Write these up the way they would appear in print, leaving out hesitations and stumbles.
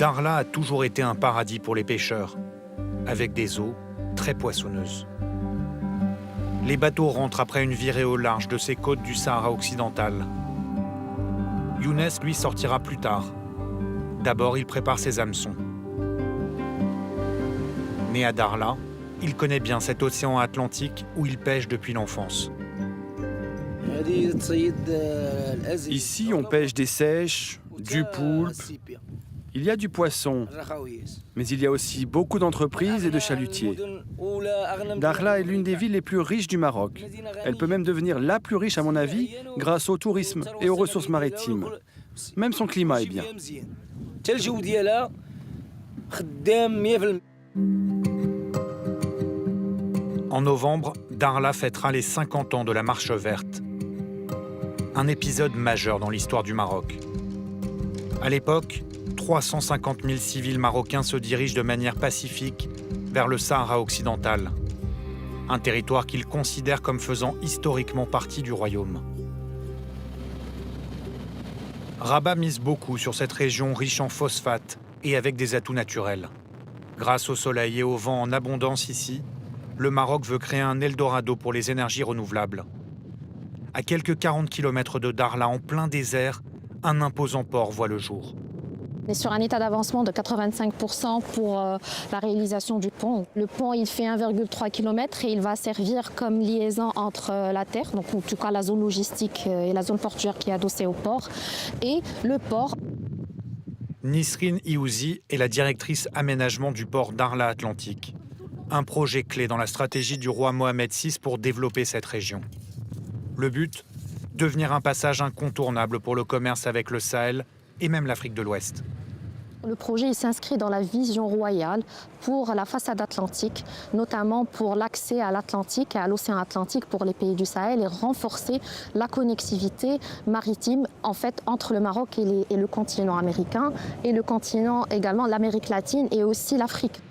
Dakhla a toujours été un paradis pour les pêcheurs, avec des eaux très poissonneuses. Les bateaux rentrent après une virée au large de ces côtes du Sahara occidental. Younes, lui, sortira plus tard. D'abord, il prépare ses hameçons. Né à Dakhla, il connaît bien cet océan Atlantique où il pêche depuis l'enfance. Ici, on pêche des seiches, du poulpe, il y a du poisson, mais il y a aussi beaucoup d'entreprises et de chalutiers. Dakhla est l'une des villes les plus riches du Maroc. Elle peut même devenir la plus riche, à mon avis, grâce au tourisme et aux ressources maritimes. Même son climat est bien. En novembre, Dakhla fêtera les 50 ans de la Marche verte. Un épisode majeur dans l'histoire du Maroc. À l'époque, 350 000 civils marocains se dirigent de manière pacifique vers le Sahara occidental, un territoire qu'ils considèrent comme faisant historiquement partie du royaume. Rabat mise beaucoup sur cette région riche en phosphate et avec des atouts naturels. Grâce au soleil et au vent en abondance ici, le Maroc veut créer un Eldorado pour les énergies renouvelables. À quelques 40 km de Dakhla, en plein désert, un imposant port voit le jour. On est sur un état d'avancement de 85% pour la réalisation du pont. Le pont, il fait 1,3 km et il va servir comme liaison entre la terre, donc en tout cas la zone logistique et la zone portuaire qui est adossée au port, et le port. Nisrine Iouzi est la directrice aménagement du port Dakhla Atlantique. Un projet clé dans la stratégie du roi Mohamed VI pour développer cette région. Le but ? Devenir un passage incontournable pour le commerce avec le Sahel et même l'Afrique de l'Ouest. Le projet s'inscrit dans la vision royale pour la façade atlantique, notamment pour l'accès à l'Atlantique et à l'océan Atlantique pour les pays du Sahel et renforcer la connectivité maritime en fait, entre le Maroc et le continent américain et le continent également, l'Amérique latine et aussi l'Afrique.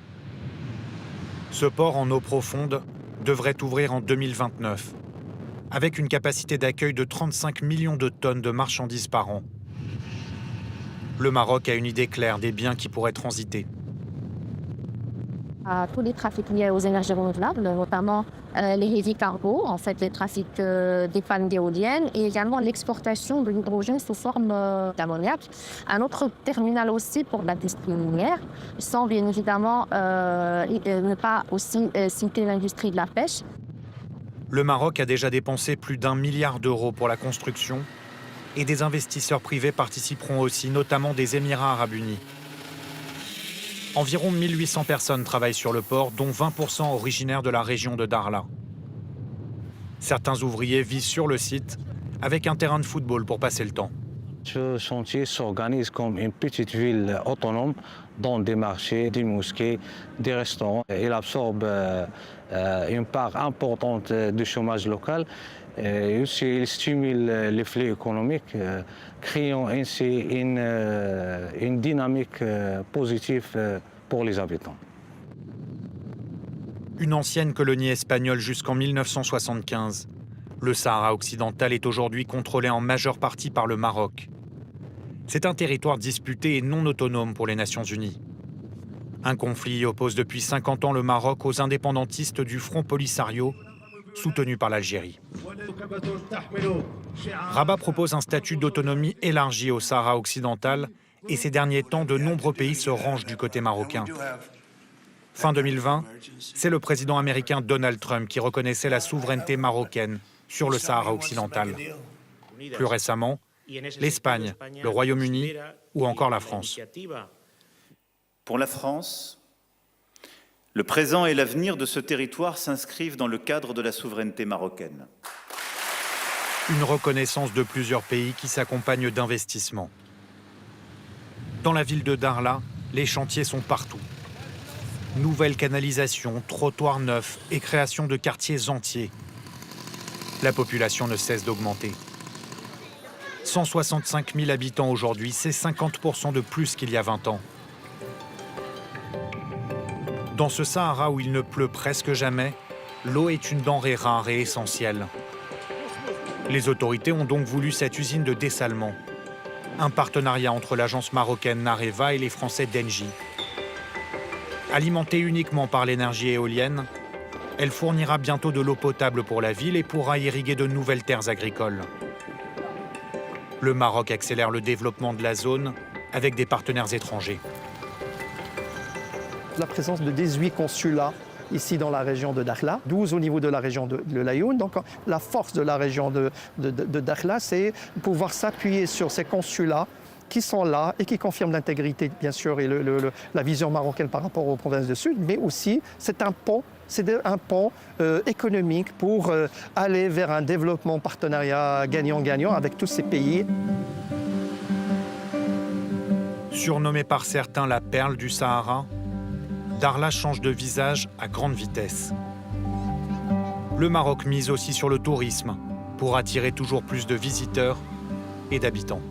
Ce port en eau profonde devrait ouvrir en 2029, avec une capacité d'accueil de 35 millions de tonnes de marchandises par an. Le Maroc a une idée claire des biens qui pourraient transiter. Tous les trafics liés aux énergies renouvelables, notamment les heavy cargo, en fait les trafics des pannes d'éoliennes et également l'exportation de l'hydrogène sous forme d'ammoniac. Un autre terminal aussi pour l'industrie minière, sans bien évidemment ne pas aussi citer l'industrie de la pêche. Le Maroc a déjà dépensé plus d'1 milliard d'euros pour la construction et des investisseurs privés participeront aussi, notamment des Émirats arabes unis. Environ 1800 personnes travaillent sur le port, dont 20% originaires de la région de Dakhla. Certains ouvriers vivent sur le site, avec un terrain de football pour passer le temps. Ce chantier s'organise comme une petite ville autonome, dans des marchés, des mosquées, des restaurants. Il absorbe une part importante du chômage local. Et aussi, il stimule les flux économiques, créant ainsi une dynamique positive pour les habitants. Une ancienne colonie espagnole jusqu'en 1975, le Sahara occidental est aujourd'hui contrôlé en majeure partie par le Maroc. C'est un territoire disputé et non autonome pour les Nations Unies. Un conflit oppose depuis 50 ans le Maroc aux indépendantistes du Front Polisario, soutenu par l'Algérie. Rabat propose un statut d'autonomie élargi au Sahara occidental et ces derniers temps, de nombreux pays se rangent du côté marocain. Fin 2020, c'est le président américain Donald Trump qui reconnaissait la souveraineté marocaine sur le Sahara occidental. Plus récemment, l'Espagne, le Royaume-Uni ou encore la France. Pour la France, le présent et l'avenir de ce territoire s'inscrivent dans le cadre de la souveraineté marocaine. Une reconnaissance de plusieurs pays qui s'accompagne d'investissements. Dans la ville de Dakhla, les chantiers sont partout. Nouvelles canalisations, trottoirs neufs et création de quartiers entiers. La population ne cesse d'augmenter. 165 000 habitants aujourd'hui, c'est 50% de plus qu'il y a 20 ans. Dans ce Sahara où il ne pleut presque jamais, l'eau est une denrée rare et essentielle. Les autorités ont donc voulu cette usine de dessalement. un partenariat entre l'agence marocaine Nareva et les Français d'Engie. Alimentée uniquement par l'énergie éolienne, elle fournira bientôt de l'eau potable pour la ville et pourra irriguer de nouvelles terres agricoles. Le Maroc accélère le développement de la zone avec des partenaires étrangers. La présence de 18 consulats ici dans la région de Dakhla, 12 au niveau de la région de Laayoune. Donc la force de la région de Dakhla, c'est pouvoir s'appuyer sur ces consulats qui sont là et qui confirment l'intégrité, bien sûr, et la vision marocaine par rapport aux provinces du Sud, mais aussi c'est un pont économique pour aller vers un développement partenariat gagnant-gagnant avec tous ces pays. Surnommée par certains la perle du Sahara, Dakhla change de visage à grande vitesse. Le Maroc mise aussi sur le tourisme pour attirer toujours plus de visiteurs et d'habitants.